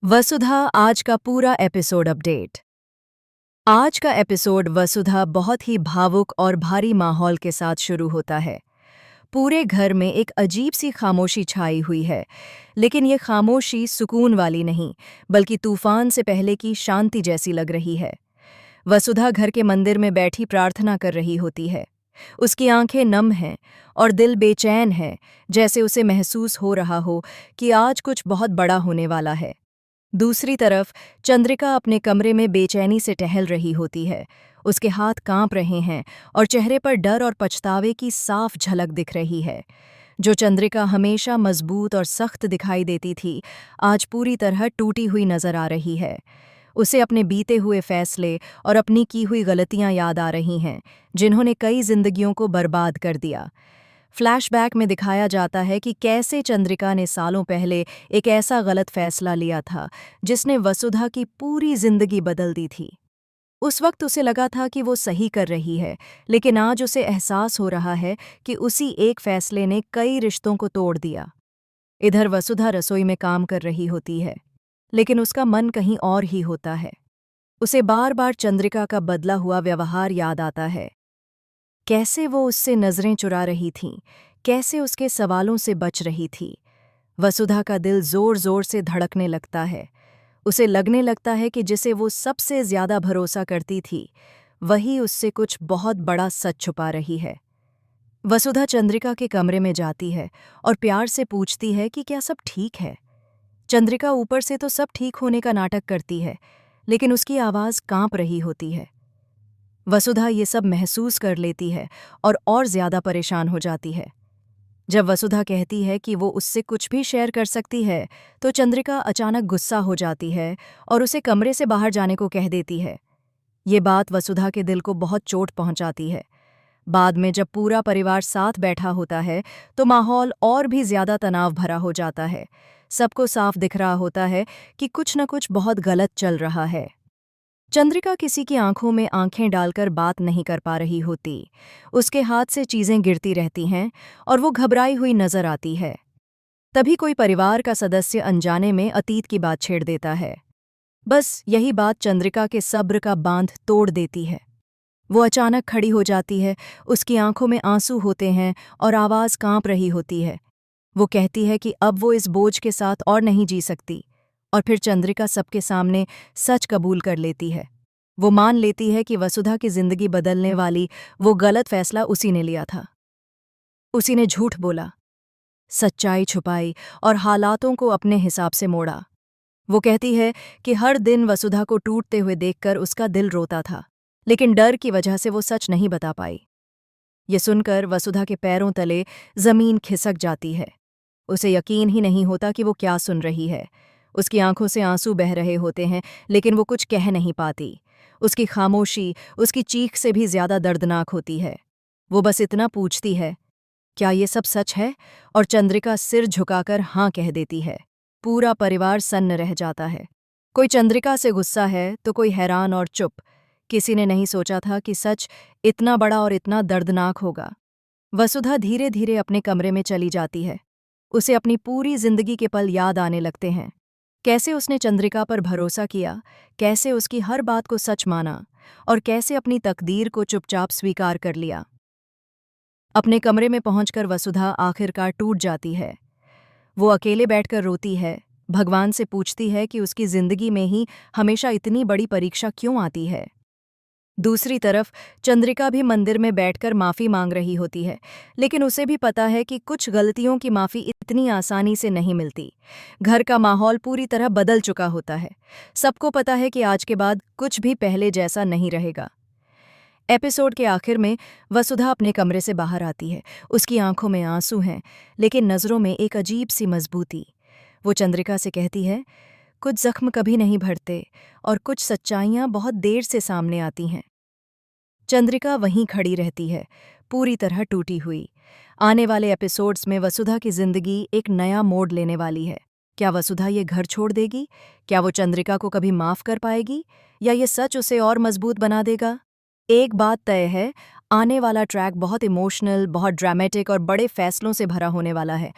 वसुधा आज का पूरा एपिसोड अपडेट। आज का एपिसोड वसुधा बहुत ही भावुक और भारी माहौल के साथ शुरू होता है। पूरे घर में एक अजीब सी खामोशी छाई हुई है, लेकिन ये खामोशी सुकून वाली नहीं, बल्कि तूफान से पहले की शांति जैसी लग रही है। वसुधा घर के मंदिर में बैठी प्रार्थना कर रही होती है। उसकी आंखें नम हैं और दिल बेचैन है, जैसे उसे महसूस हो रहा हो कि आज कुछ बहुत बड़ा होने वाला है। दूसरी तरफ चंद्रिका अपने कमरे में बेचैनी से टहल रही होती है। उसके हाथ कांप रहे हैं और चेहरे पर डर और पछतावे की साफ झलक दिख रही है। जो चंद्रिका हमेशा मजबूत और सख्त दिखाई देती थी, आज पूरी तरह टूटी हुई नजर आ रही है। उसे अपने बीते हुए फैसले और अपनी की हुई गलतियां याद आ रही हैं, जिन्होंने कई जिंदगियों को बर्बाद कर दिया। फ्लैशबैक में दिखाया जाता है कि कैसे चंद्रिका ने सालों पहले एक ऐसा गलत फैसला लिया था जिसने वसुधा की पूरी जिंदगी बदल दी थी। उस वक्त उसे लगा था कि वो सही कर रही है, लेकिन आज उसे एहसास हो रहा है कि उसी एक फैसले ने कई रिश्तों को तोड़ दिया। इधर वसुधा रसोई में काम कर रही होती है, लेकिन उसका मन कहीं और ही होता है। उसे बार बार चंद्रिका का बदला हुआ व्यवहार याद आता है। कैसे वो उससे नजरें चुरा रही थीं, कैसे उसके सवालों से बच रही थी। वसुधा का दिल जोर जोर से धड़कने लगता है। उसे लगने लगता है कि जिसे वो सबसे ज्यादा भरोसा करती थी, वही उससे कुछ बहुत बड़ा सच छुपा रही है। वसुधा चंद्रिका के कमरे में जाती है और प्यार से पूछती है कि क्या सब ठीक है। चंद्रिका ऊपर से तो सब ठीक होने का नाटक करती है, लेकिन उसकी आवाज कांप रही होती है। वसुधा ये सब महसूस कर लेती है और ज्यादा परेशान हो जाती है। जब वसुधा कहती है कि वो उससे कुछ भी शेयर कर सकती है, तो चंद्रिका अचानक गुस्सा हो जाती है और उसे कमरे से बाहर जाने को कह देती है। ये बात वसुधा के दिल को बहुत चोट पहुंचाती है। बाद में जब पूरा परिवार साथ बैठा होता है, तो माहौल और भी ज्यादा तनाव भरा हो जाता है। सबको साफ दिख रहा होता है कि कुछ न कुछ बहुत गलत चल रहा है। चंद्रिका किसी की आंखों में आंखें डालकर बात नहीं कर पा रही होती। उसके हाथ से चीजें गिरती रहती हैं और वो घबराई हुई नजर आती है। तभी कोई परिवार का सदस्य अनजाने में अतीत की बात छेड़ देता है। बस यही बात चंद्रिका के सब्र का बांध तोड़ देती है। वो अचानक खड़ी हो जाती है, उसकी आंखों में आंसू होते हैं और आवाज कांप रही होती है। वो कहती है कि अब वो इस बोझ के साथ और नहीं जी सकती। और फिर चंद्रिका सबके सामने सच कबूल कर लेती है। वो मान लेती है कि वसुधा की जिंदगी बदलने वाली वो गलत फैसला उसी ने लिया था। उसी ने झूठ बोला, सच्चाई छुपाई और हालातों को अपने हिसाब से मोड़ा। वो कहती है कि हर दिन वसुधा को टूटते हुए देखकर उसका दिल रोता था, लेकिन डर की वजह से वो सच नहीं बता पाई। ये सुनकर वसुधा के पैरों तले जमीन खिसक जाती है। उसे यकीन ही नहीं होता कि वो क्या सुन रही है। उसकी आंखों से आंसू बह रहे होते हैं, लेकिन वो कुछ कह नहीं पाती। उसकी खामोशी उसकी चीख से भी ज्यादा दर्दनाक होती है। वो बस इतना पूछती है, क्या ये सब सच है? और चंद्रिका सिर झुकाकर हाँ कह देती है। पूरा परिवार सन्न रह जाता है। कोई चंद्रिका से गुस्सा है तो कोई हैरान और चुप। किसी ने नहीं सोचा था कि सच इतना बड़ा और इतना दर्दनाक होगा। वसुधा धीरे धीरे अपने कमरे में चली जाती है। उसे अपनी पूरी जिंदगी के पल याद आने लगते हैं। कैसे उसने चंद्रिका पर भरोसा किया, कैसे उसकी हर बात को सच माना और कैसे अपनी तकदीर को चुपचाप स्वीकार कर लिया। अपने कमरे में पहुंचकर वसुधा आखिरकार टूट जाती है। वो अकेले बैठकर रोती है, भगवान से पूछती है कि उसकी जिंदगी में ही हमेशा इतनी बड़ी परीक्षा क्यों आती है। दूसरी तरफ चंद्रिका भी मंदिर में बैठकर माफी मांग रही होती है, लेकिन उसे भी पता है कि कुछ गलतियों की माफी इतनी आसानी से नहीं मिलती। घर का माहौल पूरी तरह बदल चुका होता है। सबको पता है कि आज के बाद कुछ भी पहले जैसा नहीं रहेगा। एपिसोड के आखिर में वसुधा अपने कमरे से बाहर आती है। उसकी आंखों में आंसू हैं, लेकिन नजरों में एक अजीब सी मजबूती। वो चंद्रिका से कहती है, कुछ जख्म कभी नहीं भरते और कुछ सच्चाइयां बहुत देर से सामने आती हैं। चंद्रिका वहीं खड़ी रहती है, पूरी तरह टूटी हुई। आने वाले एपिसोड्स में वसुधा की जिंदगी एक नया मोड़ लेने वाली है। क्या वसुधा ये घर छोड़ देगी? क्या वो चंद्रिका को कभी माफ कर पाएगी, या ये सच उसे और मजबूत बना देगा? एक बात तय है, आने वाला ट्रैक बहुत इमोशनल, बहुत ड्रामेटिक और बड़े फैसलों से भरा होने वाला है।